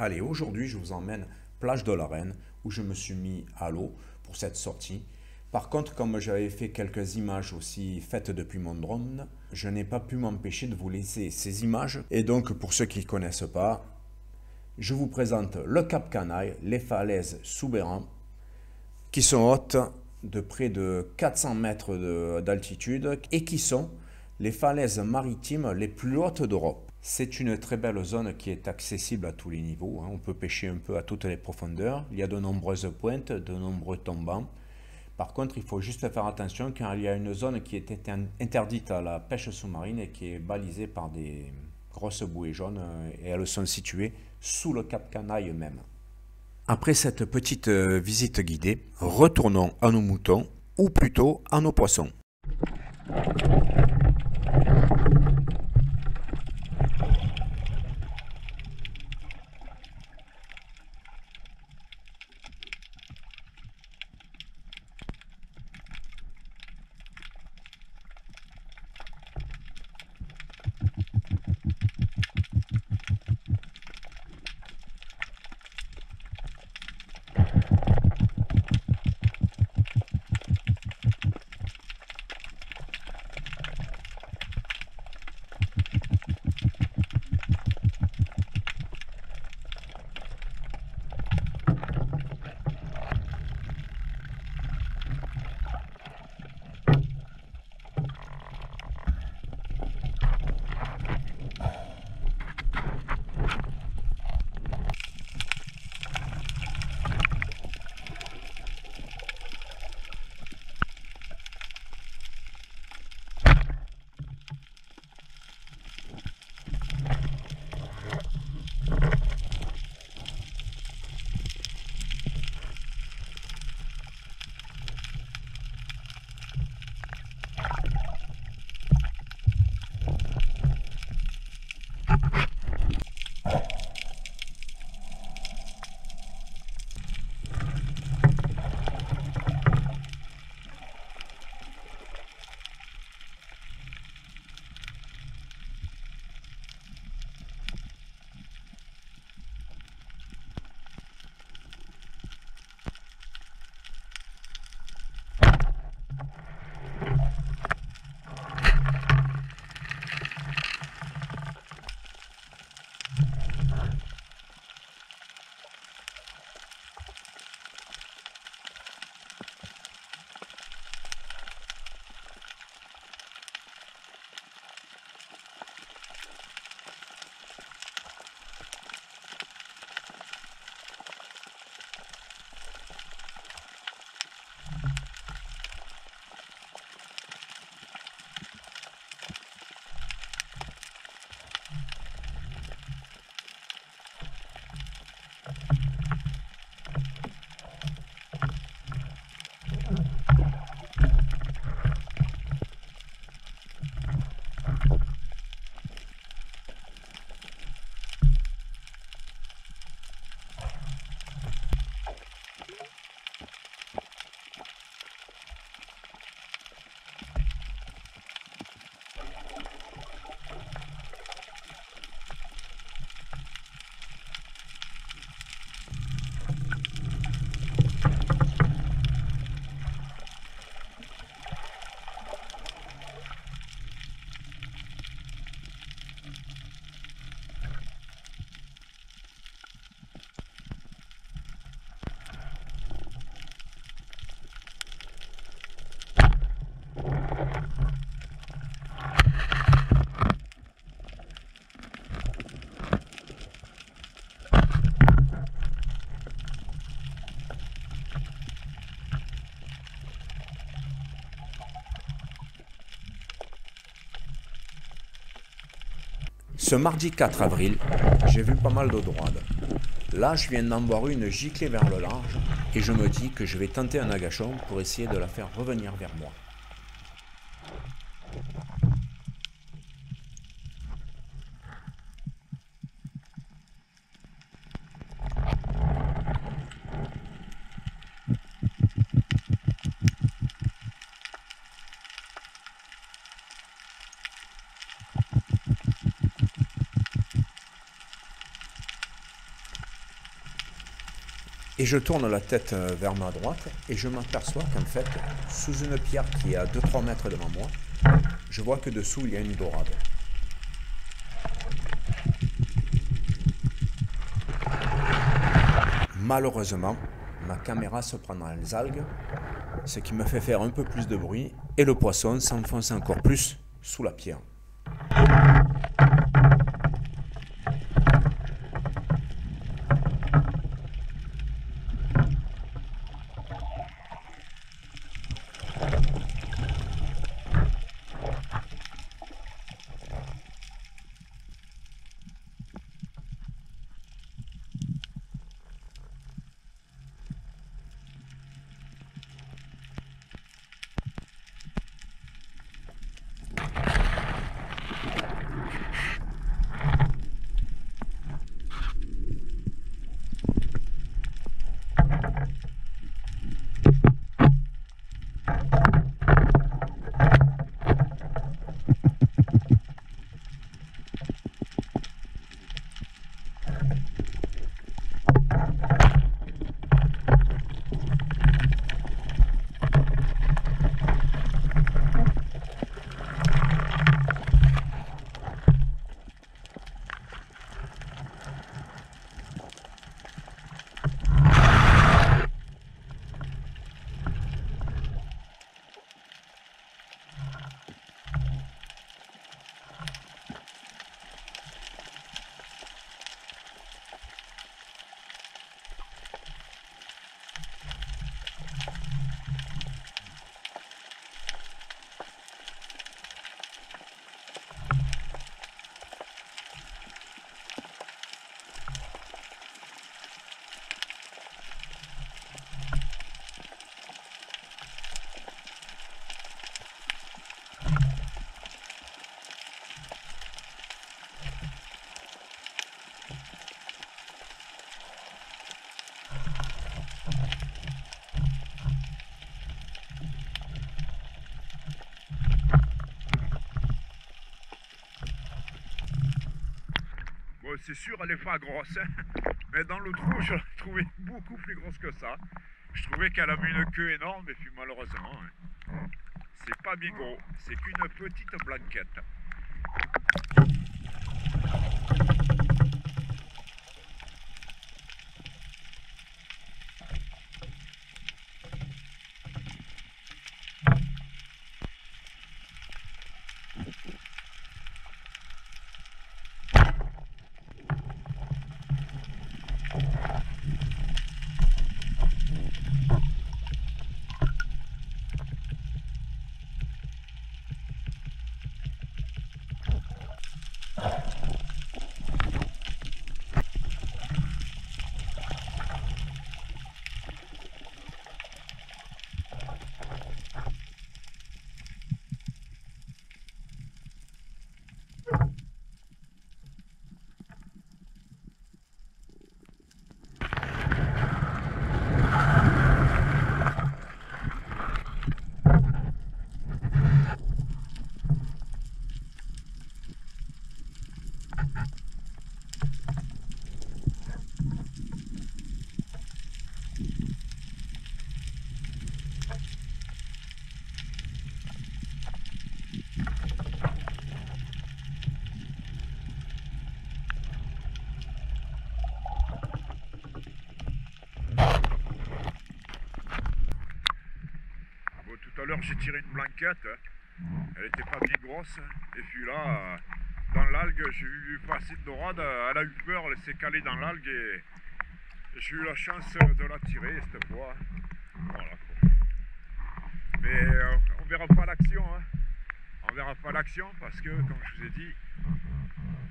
Allez, aujourd'hui, je vous emmène plage de la Reine, où je me suis mis à l'eau pour cette sortie. Par contre, comme j'avais fait quelques images aussi faites depuis mon drone, je n'ai pas pu m'empêcher de vous laisser ces images. Et donc, pour ceux qui ne connaissent pas, je vous présente le Cap Canaille, les falaises Soubeyran, qui sont hautes de près de 400 mètres d'altitude et qui sont les falaises maritimes les plus hautes d'Europe. C'est une très belle zone qui est accessible à tous les niveaux. On peut pêcher un peu à toutes les profondeurs. Il y a de nombreuses pointes, de nombreux tombants. Par contre, il faut juste faire attention car il y a une zone qui est interdite à la pêche sous-marine et qui est balisée par des grosses bouées jaunes et elles sont situées sous le Cap Canaille même. Après cette petite visite guidée, retournons à nos moutons ou plutôt à nos poissons. Ce mardi 4 avril, j'ai vu pas mal d'eau droite. Là, je viens d'en voir une gicler vers le large et je me dis que je vais tenter un agachon pour essayer de la faire revenir vers moi. Et je tourne la tête vers ma droite et je m'aperçois qu'en fait, sous une pierre qui est à 2-3 mètres devant moi, je vois que dessous il y a une dorade. Malheureusement, ma caméra se prend dans les algues, ce qui me fait faire un peu plus de bruit et le poisson s'enfonce encore plus sous la pierre. C'est sûr, elle n'est pas grosse, hein. Mais dans le trou, je l'ai trouvée beaucoup plus grosse que ça. Je trouvais qu'elle avait une queue énorme, et puis malheureusement, hein, c'est pas bien gros, c'est qu'une petite blanquette. Tout à l'heure j'ai tiré une blanquette, elle était pas bien grosse, et puis là, dans l'algue, j'ai vu passer une dorade, elle a eu peur, elle s'est calée dans l'algue et j'ai eu la chance de la tirer cette fois. Voilà. Mais on verra pas l'action, hein. On verra pas l'action parce que, comme je vous ai dit,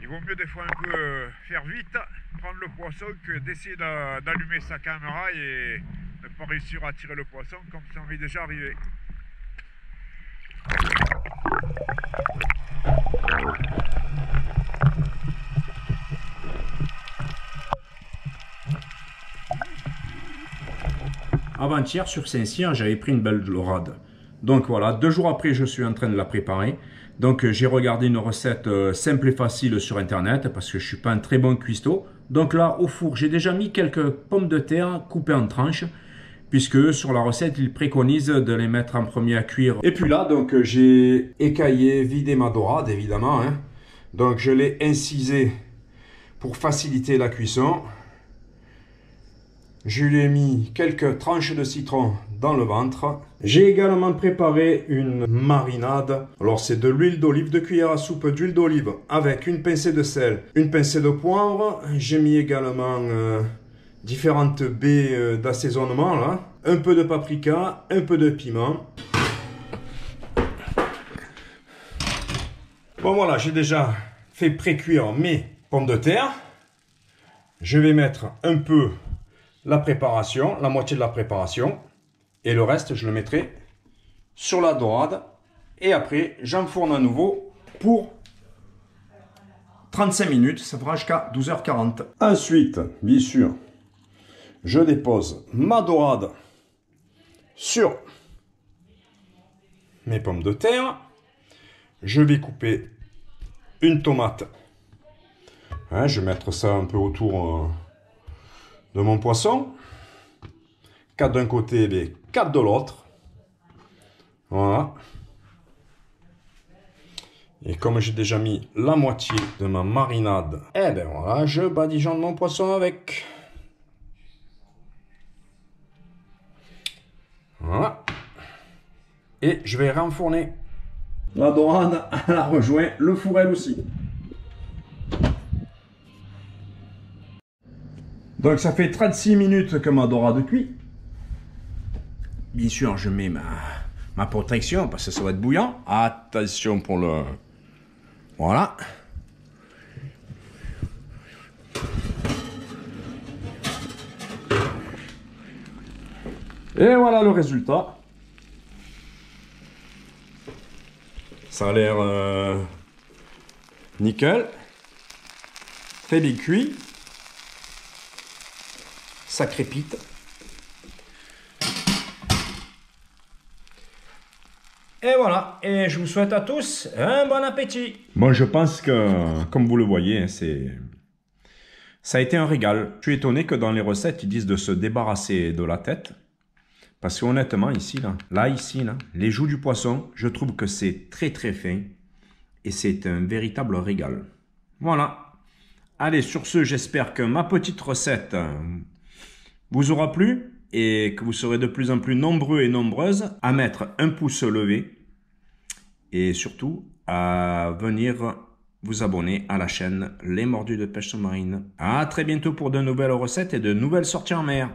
il vaut mieux des fois un peu faire vite, prendre le poisson que d'essayer d'allumer sa caméra et ne pas réussir à tirer le poisson comme ça m'est déjà arrivé. Avant-hier, sur Saint-Cyr, j'avais pris une belle dorade. Donc voilà, 2 jours après, je suis en train de la préparer. Donc j'ai regardé une recette simple et facile sur internet parce que je suis pas un très bon cuistot. Donc là, au four, j'ai déjà mis quelques pommes de terre coupées en tranches, puisque sur la recette, ils préconisent de les mettre en premier à cuire. Et puis là, donc j'ai écaillé, vidé ma dorade, évidemment, hein. Donc je l'ai incisé pour faciliter la cuisson. Je lui ai mis quelques tranches de citron dans le ventre. J'ai également préparé une marinade. Alors c'est de l'huile d'olive, 2 cuillères à soupe d'huile d'olive avec une pincée de sel, une pincée de poivre. J'ai mis également différentes baies d'assaisonnement là. Un peu de paprika, un peu de piment. Bon voilà, j'ai déjà fait pré-cuire mes pommes de terre. Je vais mettre un peu la préparation, la moitié de la préparation, et le reste je le mettrai sur la dorade, et après j'enfourne à nouveau pour 35 minutes, ça fera jusqu'à 12h40. Ensuite, bien sûr, je dépose ma dorade sur mes pommes de terre. Je vais couper une tomate, hein, je vais mettre ça un peu autour de mon poisson, 4 d'un côté et 4 de l'autre. Voilà. Et comme j'ai déjà mis la moitié de ma marinade, et ben voilà, je badigeonne mon poisson avec. Voilà. Et je vais renfourner. La dorade, elle a rejoint le four elle aussi. Donc ça fait 36 minutes que ma dorade cuit. Bien sûr, je mets ma protection parce que ça va être bouillant. Attention pour le... Voilà. Et voilà le résultat. Ça a l'air nickel. Très bien cuit. Ça crépite. Et voilà, et je vous souhaite à tous un bon appétit. Bon, je pense que, comme vous le voyez, ça a été un régal. Je suis étonné que dans les recettes, ils disent de se débarrasser de la tête. Parce qu'honnêtement, ici, les joues du poisson, je trouve que c'est très très fin. Et c'est un véritable régal. Voilà. Allez, sur ce, j'espère que ma petite recette vous aura plu et que vous serez de plus en plus nombreux et nombreuses à mettre un pouce levé et surtout à venir vous abonner à la chaîne Les Mordus de Pêche Sous-Marine. À très bientôt pour de nouvelles recettes et de nouvelles sorties en mer.